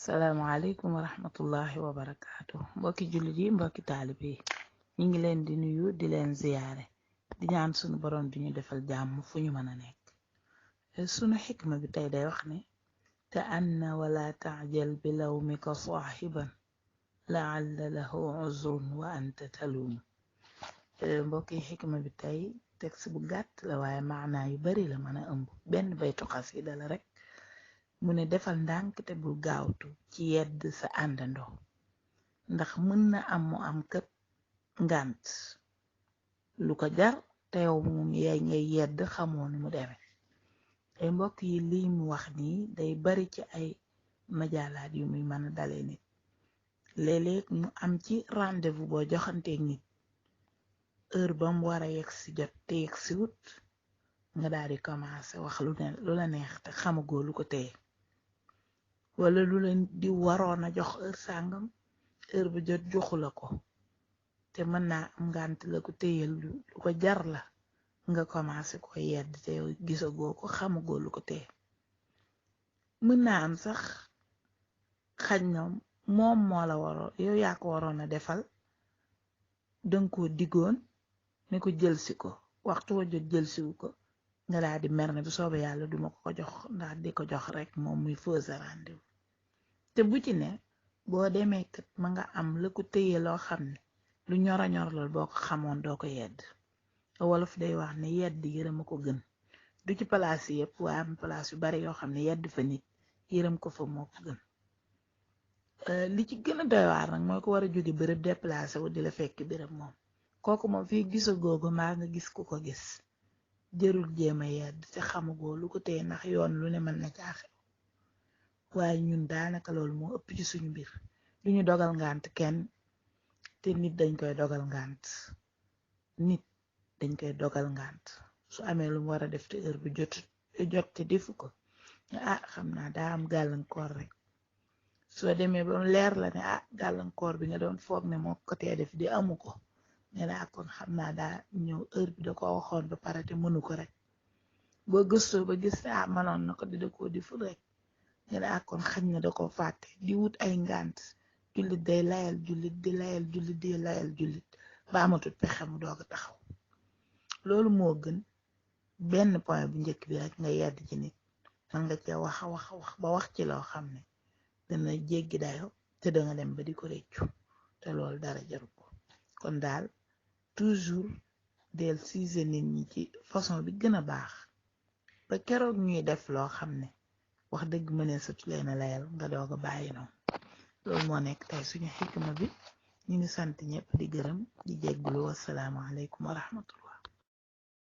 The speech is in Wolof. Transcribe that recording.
salaamaaleykum wa rahmatullahi wa barakaatu mbokki jullit yi mbokki taalib yi ñi ngi leen di nuyu di leen ziyaare di ñaan sunu boroom di ñu defal jàmm fu ñu mën a nekk. sunu xikma bi tey day wax ne te anna wala taajal bi lawmika saaxiban laalla lahu uzrun wa anta taluumu. mbokki xikma bi tey texte bu gàtt la waaye maanaa yu bari la mën a ëmb. benn baytu xasida la rek, mu ne defal ndànk te bul gaawtu ci yedd sa àndandoo ndax mën na am mu am kët ngànt lu ko jar te yow moom yaay ngay yedd xamoo ni mu deme. ay mbokk yi lii mu wax nii day bari ci ay majaalaat yu muy mën a dale nit. léeg-léeg mu am ci rendez-vous boo joxanteeg nit heure ba mu war a yegg si jot te yegg si wut nga daal di commencé wax lu la neex te xamagoo lu ko téye, wala lu leen di waroon a jox heure sàngam heure bu jot joxu la ko te mën naa am ngànt la ko téyel lu ko jar la nga commencé ko yedd te gisagoo ko xamagoo lu ko téye. mën naa am sax xaj na moom moo la waroon yow yaa ko waroon a defal danga ko diggoon ne ko jëlsi ko waxtu wa jot jëlsiwu ko nga daal di mer ne bu soobee yàlla duma ko jox ndax di ko jox rek moom muy fausse rendez-vous. te bu ci ne boo demee kat ma nga am la ko téye loo xam ne lu ñora ñor lool boo ko xamoon doo ko yedd. wolof day wax ne yedd yërëm a ko gën. du ci palaas yi yëpp waaye am palaas yu bari yoo xam ne yedd fa nit yërëm ko fa moo ko gën. li ci gën a doy waar nag mooy ko war a jóge bërëb déplacé wu di la fekk bërëb moom kooku moom fii gisa googu maa nga gis ku ko gis jërul jéema yedd te xamugoo lu ko téye ndax yoon lu ne mën na caaxew. waaye ñun daanaka loolu moo ëpp ci suñu mbir duñu dogal ngànt kenn te nit dañ koy dogal ngànt. nit dañ koy dogal ngànt su amee lu mu war a def te heure bu jot te defu ko xam naa daa am gàllankoor rek. soo demee ba mu leer la ne gàllankoor bi nga doon foog ne moo ko tee def di amu ko ne kon xam naa daa ñëw heure bi da ko waxoon ba pare te mënu ko rek. boo gëstoo ba gis manoon na ko di da koo difu rek nga kon xañ na da ko fàtte di wut ay ngànt. jullit day layal jullit di layal jullit di layal jullit ba amatut pexe mu doog a taxaw. loolu moo gën benn point bu njëkk bi rek nga yedd ci nit man nga cee wax ba wax ci loo xam ne dana jéggi dayo te danga dem ba di ko réccu te loolu dara jaru ko. kon daal toujours del siise nit ñi ci façon bi gën a baax ba keroog ñuy def loo xam ne wax dëgg mënee satu leen a layal nga doog a bàyyi noonu. loolu moo nekk tey suñu xikma bi. ñu ngi sant ñëpp di gërëm di jégglu. wassalaamu aleykum wa rahmatullah.